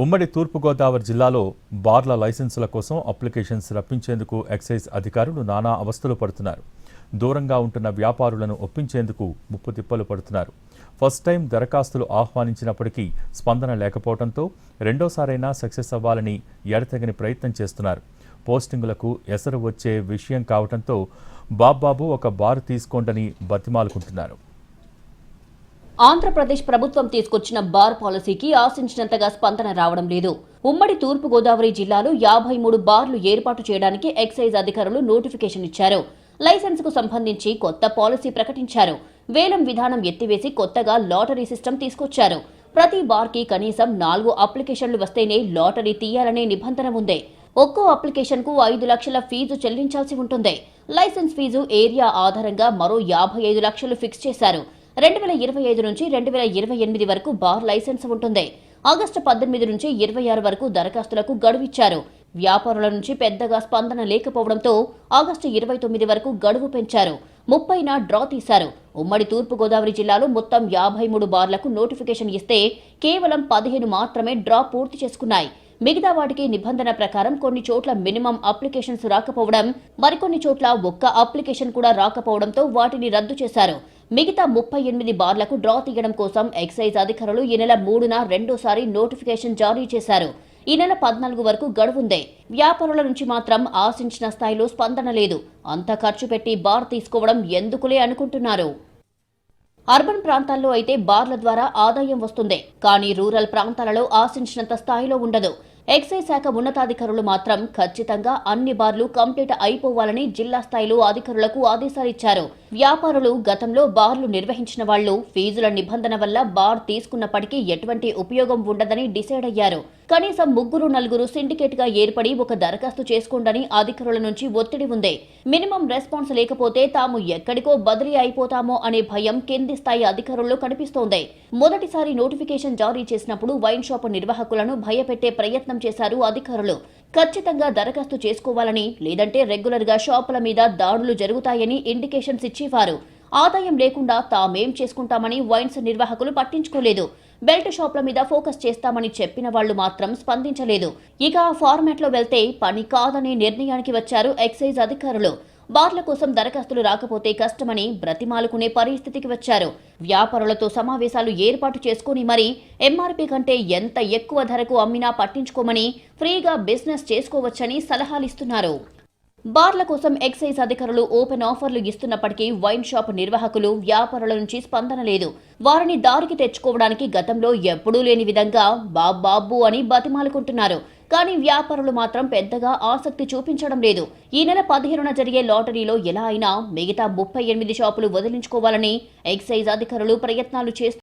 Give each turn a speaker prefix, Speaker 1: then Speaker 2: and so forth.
Speaker 1: ఉమ్మడి తూర్పుగోదావరి జిల్లాలో బార్ల లైసెన్సుల కోసం అప్లికేషన్స్ రప్పించేందుకు ఎక్సైజ్ అధికారులు నానా అవస్థలు పడుతున్నారు. దూరంగా ఉంటున్న వ్యాపారులను ఒప్పించేందుకు ముప్పుతిప్పలు పడుతున్నారు. ఫస్ట్ టైం దరఖాస్తులు ఆహ్వానించినప్పటికీ స్పందన లేకపోవడంతో రెండోసారైనా సక్సెస్ అవ్వాలని ఎడతెగని ప్రయత్నం చేస్తున్నారు. పోస్టింగులకు ఎసరు వచ్చే విషయం కావడంతో బాబ్బాబు ఒక బార్ తీసుకోండని బతిమాలుకుంటున్నారు.
Speaker 2: ఆంధ్రప్రదేశ్ ప్రభుత్వం తీసుకొచ్చిన బార్ పాలసీకి ఆశించినంతగా స్పందన రావడం లేదు. ఉమ్మడి తూర్పుగోదావరి జిల్లాలో 53 బార్లు ఏర్పాటు చేయడానికి ఎక్సైజ్ అధికారులు నోటిఫికేషన్ ఇచ్చారు. లైసెన్సుకు సంబంధించి కొత్త పాలసీ ప్రకటించారు. వేలం విధానం ఎత్తివేసి కొత్తగా లాటరీ సిస్టమ్ తీసుకొచ్చారు. ప్రతి బార్కి కనీసం 4 అప్లికేషన్లు వస్తేనే లాటరీ తీయాలనే నిబంధన ఉంది. ఒక్కో అప్లికేషన్కు 5 లక్షల ఫీజు చెల్లించాల్సి ఉంటుంది. లైసెన్స్ ఫీజు ఏరియా ఆధారంగా మరో 55 లక్షలు ఫిక్స్ చేశారు. 2025 నుంచి 2028 వరకు బార్ లైసెన్స్ ఉంటుంది. ఆగస్టు 18 నుంచి 26 వరకు దరఖాస్తులకు గడువిచ్చారు. వ్యాపారుల నుంచి పెద్దగా స్పందన లేకపోవడంతో ఆగస్టు 29 వరకు గడువు పెంచారు. 30న డ్రా తీశారు. ఉమ్మడి తూర్పుగోదావరి జిల్లాలో మొత్తం 53 బార్లకు నోటిఫికేషన్ ఇస్తే కేవలం 15 మాత్రమే డ్రా పూర్తి చేసుకున్నాయి. మిగతా వాటికి నిబంధన ప్రకారం కొన్ని చోట్ల మినిమం అప్లికేషన్స్ రాకపోవడం, మరికొన్ని చోట్ల ఒక్క అప్లికేషన్ కూడా రాకపోవడంతో వాటిని రద్దు చేశారు. మిగతా 38 బార్లకు డ్రా తీయడం కోసం ఎక్సైజ్ అధికారులు ఈ నెల 3న రెండోసారి నోటిఫికేషన్ జారీ చేశారు. ఈ నెల 14 వరకు గడువుంది. వ్యాపారుల నుంచి మాత్రం ఆశించిన స్థాయిలో స్పందన లేదు. అంత ఖర్చు పెట్టి బార్ తీసుకోవడం ఎందుకులే అనుకుంటున్నారు. అర్బన్ ప్రాంతాల్లో అయితే బార్ల ద్వారా ఆదాయం వస్తుంది. కానీ రూరల్ ప్రాంతాలలో ఆశించినంత స్థాయిలో ఉండదు. ఎక్సైజ్ శాఖ ఉన్నతాధికారులు మాత్రం ఖచ్చితంగా అన్ని బార్లు కంప్లీట్ అయిపోవాలని జిల్లా స్థాయిలో అధికారులకు ఆదేశాలిచ్చారు. వ్యాపారులు గతంలో బార్లు నిర్వహించిన వాళ్లు ఫీజుల నిబంధన వల్ల బార్ తీసుకున్నప్పటికీ ఎటువంటి ఉపయోగం ఉండదని డిసైడ్ అయ్యారు. కనీసం 3-4 సిండికేట్ గా ఏర్పడి ఒక దరఖాస్తు చేసుకోండని అధికారుల నుంచి ఒత్తిడి ఉంది. మినిమం రెస్పాన్స్ లేకపోతే తాము ఎక్కడికో బదిలీ అయిపోతామో అనే భయం కింది స్థాయి అధికారుల్లో కనిపిస్తోంది. మొదటిసారి నోటిఫికేషన్ జారీ చేసినప్పుడు వైన్ షాప్ నిర్వాహకులను భయపెట్టే ప్రయత్నం చేశారు అధికారులు. ఖచ్చితంగా దరఖాస్తు చేసుకోవాలని, లేదంటే రెగ్యులర్ గా షాపుల మీద దాడులు జరుగుతాయని ఇండికేషన్స్ ఇచ్చేవారు. ఆదాయం లేకుండా తామేం చేసుకుంటామని వైన్స్ నిర్వాహకులు పట్టించుకోలేదు. బెల్ట్ షాపుల మీద ఫోకస్ చేస్తామని చెప్పిన వాళ్లు మాత్రం స్పందించలేదు. ఇక ఆ ఫార్మాట్ లో వెళ్తే పని కాదనే నిర్ణయానికి వచ్చారు ఎక్సైజ్ అధికారులు. బార్ల కోసం దరఖాస్తులు రాకపోతే కష్టమని బ్రతిమాలుకునే పరిస్థితికి వచ్చారు. వ్యాపారులతో సమావేశాలు ఏర్పాటు చేసుకుని మరీ ఎంఆర్పీ కంటే ఎంత ఎక్కువ ధరకు అమ్మినా పట్టించుకోమని, ఫ్రీగా బిజినెస్ చేసుకోవచ్చని సలహాలిస్తున్నారు. బార్ల కోసం ఎక్సైజ్ అధికారులు ఓపెన్ ఆఫర్లు ఇస్తున్నప్పటికీ వైన్ షాప్ నిర్వాహకులు, వ్యాపారుల నుంచి స్పందన లేదు. వారిని దారికి తెచ్చుకోవడానికి గతంలో ఎప్పుడూ లేని విధంగా బాబు అని బతిమాలుకుంటున్నారు. కానీ వ్యాపారులు మాత్రం పెద్దగా ఆసక్తి చూపించడం లేదు. ఈ నెల 15న జరిగే లాటరీలో ఎలా అయినా మిగతా 38 షాపులు వదిలించుకోవాలని ఎక్సైజ్ అధికారులు ప్రయత్నాలు చేస్తున్నారు.